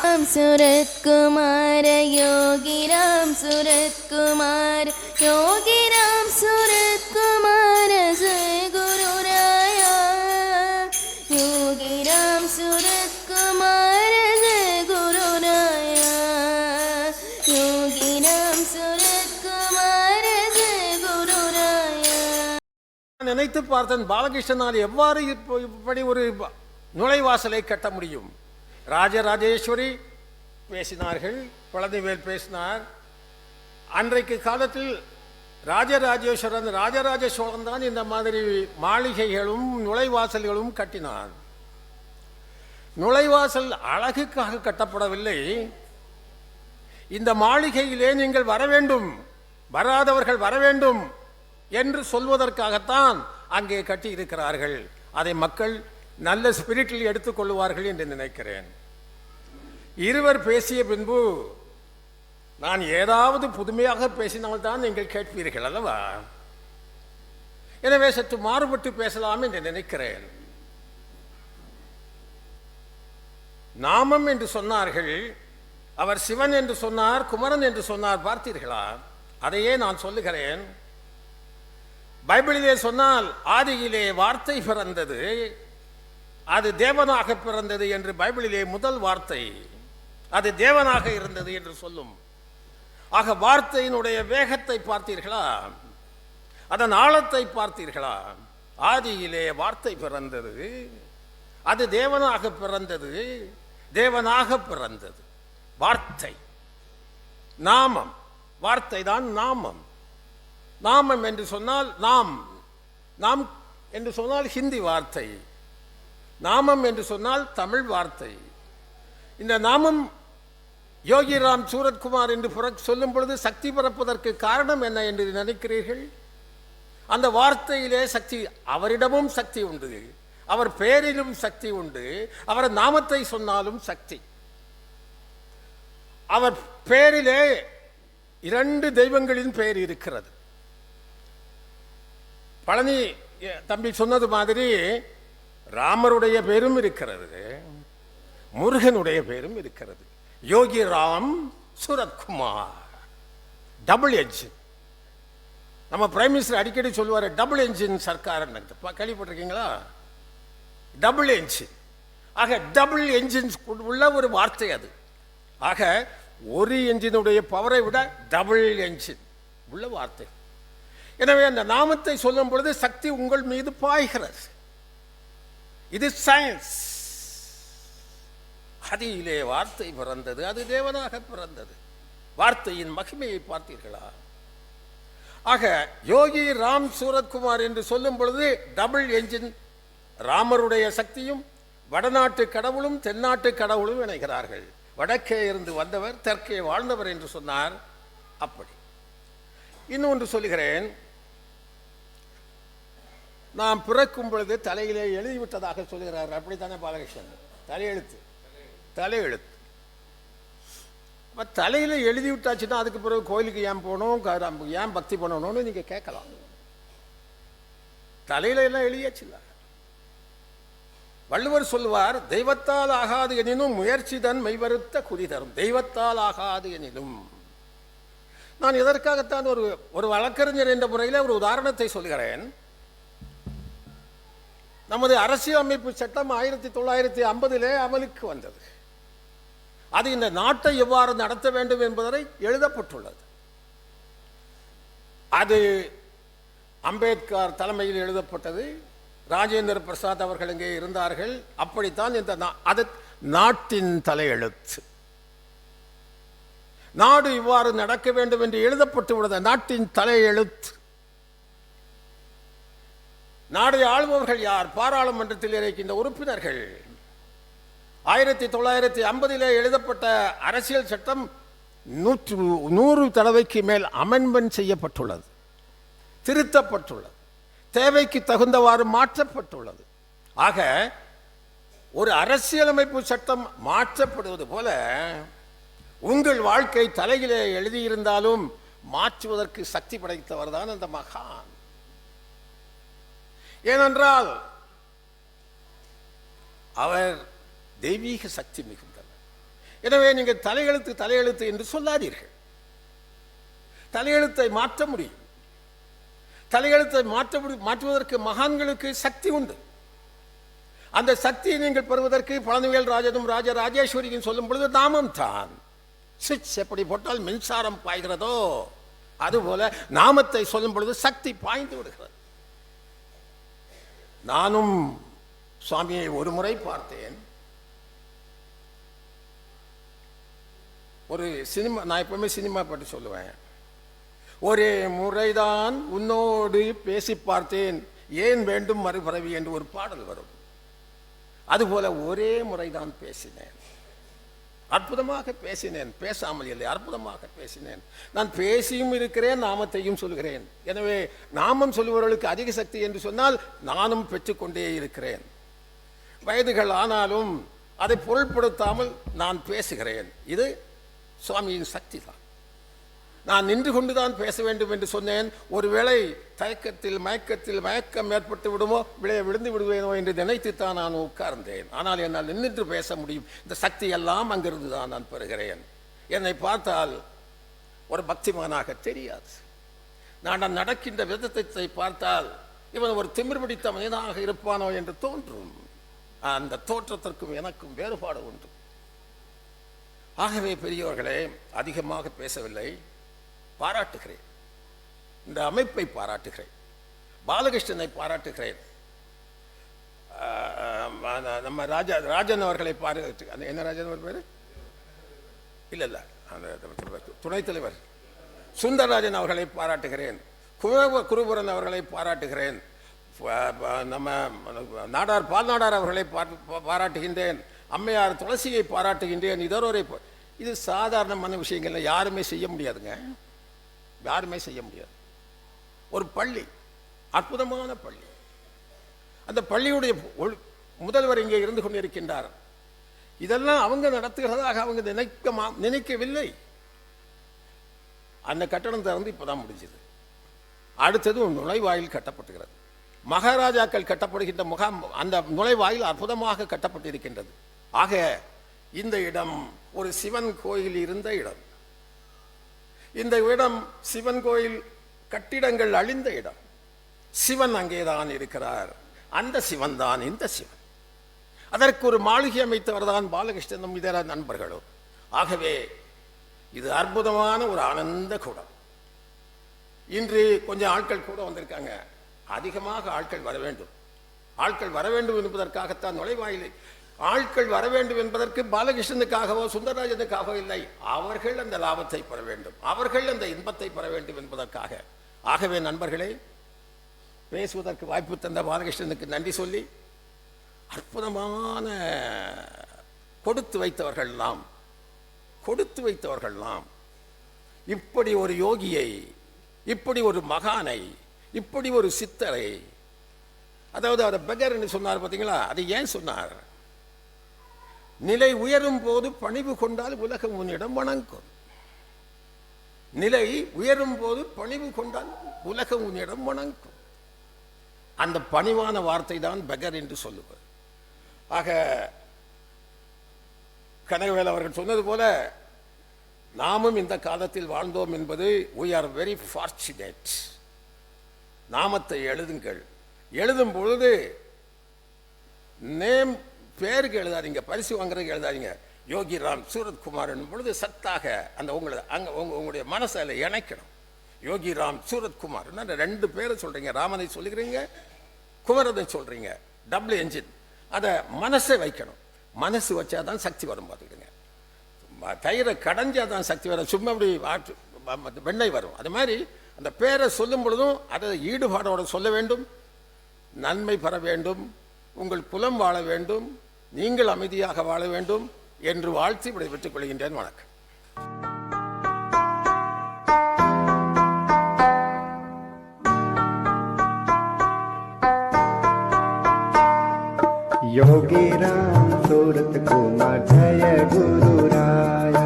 सूरत कुमार योगी राम सूरत कुमार योगी राम सूरत कुमार जय गुरु राया योगी राम सूरत कुमार जय गुरु राया योगी राम सूरत कुमार जय गुरु राया. நினைத்து பார்த்தேன், பாலகிருஷ்ணனால் எவ்வாறு இப்படி ஒரு நுழைவாசலை கட்ட முடியும்? ராஜராஜேஸ்வரி பேசினார்கள், பழனிவேல் பேசினார். அன்றைக்கு காலத்தில் ராஜராஜ சோழன் தான் இந்த மாதிரி மாளிகைகளும் நுழைவாசல்களும் கட்டினார். நுழைவாசல் அழகுக்காக கட்டப்படவில்லை. இந்த மாளிகையிலே நீங்கள் வர வேண்டும், வராதவர்கள் வர வேண்டும் என்று சொல்வதற்காகத்தான் அங்கே கட்டி இருக்கிறார்கள். அதை மக்கள் நல்ல ஸ்பிரிட்டில் எடுத்துக்கொள்வார்கள் என்று நினைக்கிறேன். இருவர் பேசிய பின்பு நான் ஏதாவது புதுமையாக பேசினால்தான் நீங்கள் கேட்பீர்கள் அல்லவா? எனவே சற்று மாறுபட்டு பேசலாம் என்று நினைக்கிறேன். நாமம் என்று சொன்னார்கள், அவர் சிவன் என்று சொன்னார், குமரன் என்று சொன்னார். பார்த்தீர்களா? அதையே நான் சொல்லுகிறேன். பைபிளிலே சொன்னால் ஆதியிலே வார்த்தை பிறந்தது, அது தேவனாக பிறந்தது என்று பைபிளிலே முதல் வார்த்தை அது தேவனாக இருந்தது என்று சொல்லும். ஆக வார்த்தையினுடைய வேகத்தை பார்த்தீர்களா? அதன் ஆழத்தை பார்த்தீர்களா? ஆதியிலே வார்த்தை பிறந்தது, அது தேவனாக பிறந்தது, தேவனாக பிறந்தது. வார்த்தை நாமம், வார்த்தை தான் நாமம். நாமம் என்று சொன்னால் நாம் என்று சொன்னால் ஹிந்தி வார்த்தை, நாமம் என்று சொன்னால் தமிழ் வார்த்தை. இந்த நாமம் யோகிராம் சூரத்குமார் என்று சொல்லும் பொழுது சக்தி பிறப்பதற்கு காரணம் என்ன என்று நினைக்கிறீர்கள்? அந்த வார்த்தையிலே சக்தி, அவரிடமும் சக்தி உண்டு, அவர் பெயரிலும் சக்தி உண்டு, அவர் நாமத்தை சொன்னாலும் சக்தி. அவர் பெயரிலே 2 தெய்வங்களின் பெயர் இருக்கிறது. பழனி தம்பி சொன்னது மாதிரி ராமருடைய பேரும் இருக்கிறது, முருகனுடைய பேரும் இருக்கிறது. யோகி ராம் சூரத்குமார், டபுள் என்ஜின். நம்ம பிரைம் மினிஸ்டர் அடிக்கடி சொல்லுவார், டபுள் என்ஜின் சர்க்கார். கேள்விப்பட்டிருக்கீங்களா? Double engine. ஆக டபுள் என்ஜின் உள்ள ஒரு வார்த்தை அது. ஆக ஒரு என்ஜினுடைய பவரை விட டபுள் என்ஜின் உள்ள வார்த்தை. எனவே அந்த நாமத்தை சொல்லும் பொழுது சக்தி உங்கள் மீது பாய்கிறது. இது சயின்ஸ். அதிலே வார்த்தை பிறந்தது, அது தேவனாக பிறந்தது. வார்த்தையின் மகிமையை பார்த்தீர்களா? ஆக யோகி ராம் சூரத்குமார் என்று சொல்லும் பொழுது டபுள் என்ஜின், ராமருடைய சக்தியும் வடநாட்டு கடவுளும் தென்னாட்டு கடவுளும் இணைகிறார்கள். வடக்கே இருந்து வந்தவர், தெற்கே வாழ்ந்தவர் என்று சொன்னார். அப்படி இன்னொன்று சொல்லுகிறேன். நாம் பிறக்கும் பொழுது தலையிலே எழுதிவிட்டதாக சொல்கிறார். அப்படித்தானே பாலகிருஷ்ணன்? தலையெழுத்து தலையில எழுதி விட்டாச்சுன்னா அதுக்கு பிறகு கோயிலுக்கு ஏன் போகணும், ஏன் பக்தி பண்ணணும்னு நீங்க கேட்கலாம். தலையில எல்லாம் எழுதியாச்சுல்ல. வள்ளுவர் சொல்வார், தெய்வத்தால் ஆகாது எனினும் முயற்சி தன் மெய்வருத்த குறி தரும். தெய்வத்தால் ஆகாது எனினும். நான் இதற்காகத்தான் ஒரு வழக்கறிஞர் என்ற முறையில் ஒரு உதாரணத்தை சொல்கிறேன். நமது அரசியலமைப்பு சட்டம் 1950 அமலுக்கு வந்தது. அது இந்த நாட்டை எவ்வாறு நடத்த வேண்டும் என்பதை எழுதப்பட்டுள்ளது. அது அம்பேத்கர் தலைமையில் எழுதப்பட்டது. ராஜேந்திர பிரசாத் அவர்கள் இங்கே இருந்தார்கள். அப்படித்தான் அது நாட்டின் தலையெழுத்து. நாடு இவ்வாறு நடக்க வேண்டும் என்று எழுதப்பட்டு உள்ளது. நாட்டின் தலையெழுத்து. நாடை ஆளுபவர்கள் யார்? பாராளுமன்றத்தில் இருக்கின்ற உறுப்பினர்கள். 1950 எழுதப்பட்ட அரசியல் சட்டம் 100 தடவைக்கு மேல் அமெண்ட்மெண்ட் செய்யப்பட்டுள்ளது, திருத்தப்பட்டுள்ளது, தேவைக்கு தகுந்தவாறு மாற்றப்பட்டுள்ளது. ஆக ஒரு அரசியலமைப்பு சட்டம் மாற்றப்படுவது போல உங்கள் வாழ்க்கை தலையிலே எழுதியிருந்தாலும் மாற்றுவதற்கு சக்தி படைத்தவர் தான் அந்த மகான். ஏனென்றால் அவர் தெய்வீக சக்தி மிகுந்தவர். எனவே நீங்கள் தலையெழுத்து தலையெழுத்து என்று சொல்லாதீர்கள். தலையெழுத்தை மாற்ற முடியும். தலையெழுத்தை மாற்றுவதற்கு மகான்களுக்கு சக்தி உண்டு. அந்த சக்தியை நீங்கள் பெறுவதற்கு பழனிவேல் ராஜனும் ராஜராஜேஸ்வரியும் சொல்லும் பொழுது நாமம் தான். சுவிட்ச் எப்படி போட்டால் மின்சாரம் பாய்கிறதோ அதுபோல நாமத்தை சொல்லும் பொழுது சக்தி பாய்ந்து விடுகிறது. நானும் சுவாமியை ஒரு முறை பார்த்தேன். ஒரு சினிமா, நான் எப்பவுமே சினிமா பற்றி சொல்லுவேன். ஒரே முறைதான் உன்னோடு பேசி பார்த்தேன், ஏன் வேண்டும் மறுபிறவி என்று ஒரு பாடல் வரும். அதுபோல ஒரே முறைதான் பேசினேன், அற்புதமாக பேசினேன். பேசாமல் இல்லை, அற்புதமாக பேசினேன். நான் பேசியும் இருக்கிறேன், நாமத்தையும் சொல்கிறேன். எனவே நாமம் சொல்லுபவர்களுக்கு அதிக சக்தி என்று சொன்னால் நானும் பெற்றுக்கொண்டே இருக்கிறேன். வயதுகள் ஆனாலும் அதை பொருட்படுத்தாமல் நான் பேசுகிறேன். இது சுவாமியின் சக்தி தான். நான் நின்று கொண்டுதான் பேச வேண்டும் என்று சொன்னேன். ஒருவேளை தயக்கத்தில் மயக்கம் ஏற்பட்டு விடுமோ, விழுந்து விடுவேனோ என்று நினைத்துத்தான் நான் உட்கார்ந்தேன். ஆனால் என்னால் நின்று பேச முடியும். இந்த சக்தி எல்லாம் அங்கிருந்து தான் நான் பெறுகிறேன். என்னை பார்த்தால் ஒரு பக்திமானாக தெரியாது. நான் நடக்கின்ற விதத்தை பார்த்தால் இவன் ஒரு திமிர் பிடித்த மனிதனாக இருப்பானோ என்று தோன்றும். அந்த தோற்றத்திற்கும் எனக்கும் வேறுபாடு உண்டு. ஆகவே பெரியவர்களே, அதிகமாக பேசவில்லை, பாராட்டுகிறேன். இந்த அமைப்பை பாராட்டுகிறேன், பாலகிருஷ்ணனை பாராட்டுகிறேன், நம்ம ராஜன் அவர்களை பாராட்டு. என்ன ராஜன் அவர் பேரு? இல்ல அந்த துணைத் தலைவர் சுந்தரராஜன் அவர்களை பாராட்டுகிறேன். குருபுரன் அவர்களை பாராட்டுகிறேன். நம்ம நாடார் பால்நாடார் அவர்களை பாராட்டுகின்றேன். அம்மையார் துளசியை பாராட்டுகின்றேன். இது சாதாரணமான விஷயங்கள்ல யாருமே செய்ய முடியாதுங்க, யாருமே செய்ய முடியாது. ஒரு பள்ளி, அற்புதமான பள்ளி. அந்த பள்ளியுடைய முதல்வர் இங்கே இருந்து கொண்டிருக்கின்றார். இதெல்லாம் அவங்க நடத்துகிறதாக அவங்க நினைக்கவில்லை. அந்த கட்டடம் திறந்து இப்பதான் முடிஞ்சது. அடுத்தது நுழைவாயில் கட்டப்பட்டுகிறது. மகாராஜாக்கள் கட்டப்படுகின்ற முகாம், அந்த நுழைவாயில் அற்புதமாக கட்டப்பட்டிருக்கின்றது. ஆக இந்த இடம் ஒரு சிவன் கோயில் இருந்த இடம். இந்த இடம் சிவன் கோயில் கட்டிடங்கள் அழிந்த இடம். சிவன் அங்கேதான் இருக்கிறார். அந்த சிவன் தான் இந்த சிவன். அதற்கு ஒரு மாளிகை அமைத்தவர் தான் பாலகிருஷ்ணனும் இதர நண்பர்களும். ஆகவே இது அற்புதமான ஒரு ஆனந்த கூடம். இன்று கொஞ்சம் ஆட்கள் கூட வந்திருக்காங்க. அதிகமாக ஆட்கள் வர வேண்டும். ஆட்கள் வர வேண்டும் என்பதற்காகத்தான் நுழைவாயிலை. ஆட்கள் வர வேண்டும் என்பதற்கு பாலகிருஷ்ணனுக்காகவோ சுந்தரராஜனுக்காகவோ இல்லை. அவர்கள் அந்த லாபத்தை பெற வேண்டும், அவர்கள் அந்த இன்பத்தை பெற வேண்டும் என்பதற்காக. ஆகவே நண்பர்களே, பேசுவதற்கு வாய்ப்பு தந்த பாலகிருஷ்ணனுக்கு நன்றி சொல்லி, அற்புதமான கொடுத்து வைத்தவர்கள் நாம் இப்படி ஒரு யோகியை, இப்படி ஒரு மகானை, இப்படி ஒரு சித்தரை, அதாவது அவர் பெகர் என்று சொன்னார் பார்த்தீங்களா? அது ஏன் சொன்னார்? நிலை உயரும் போது பணிவு கொண்டால் உலகம் உன்னிடம் வணங்கும். நிலை உயரும் போது பணிவு கொண்டால் உலகம் உன்னிடம் வணங்கும். அந்த பணிவான வார்த்தை தான் பெகர் என்று சொல்லுவார். ஆக கனகவேல் அவர்கள் சொன்னது போல நாமும் இந்த காலத்தில் வாழ்ந்தோம் என்பது we are very fortunate. நாமத்தை எழுதுங்கள். எழுதும் பொழுது நேம் பேருக்கு எழுதாதீங்க, பரிசு வாங்குறதுக்கு எழுதாதீங்க. யோகி ராம் சூரத்குமார் என்னும் பொழுது சத்தாக அந்த உங்களுடைய மனசில் இணைக்கணும். யோகி ராம் சூரத்குமார், 2 பேரை சொல்றீங்க. ராமனை சொல்லுகிறீங்க, குமரனை சொல்றீங்க. Double engine. அதை மனசை வைக்கணும். மனசு வச்சாதான் சக்தி வரும். பார்த்துக்கிடுங்க, தயிரை கடைஞ்சாதான் சக்தி வரும். சும்மா அப்படி வெண்ணெய் வரும். அது மாதிரி அந்த பேரை சொல்லும் பொழுதும் அதை ஈடுபாடோடு சொல்ல வேண்டும். நன்மை பெற வேண்டும், உங்கள் குலம் வாழ வேண்டும், நீங்கள் அமைதியாக வாழ வேண்டும் என்று வாழ்த்தி விடைபெற்றுக் கொள்கின்றேன். வணக்கம். योगी राम सूरत कुमार जय गुरु राया।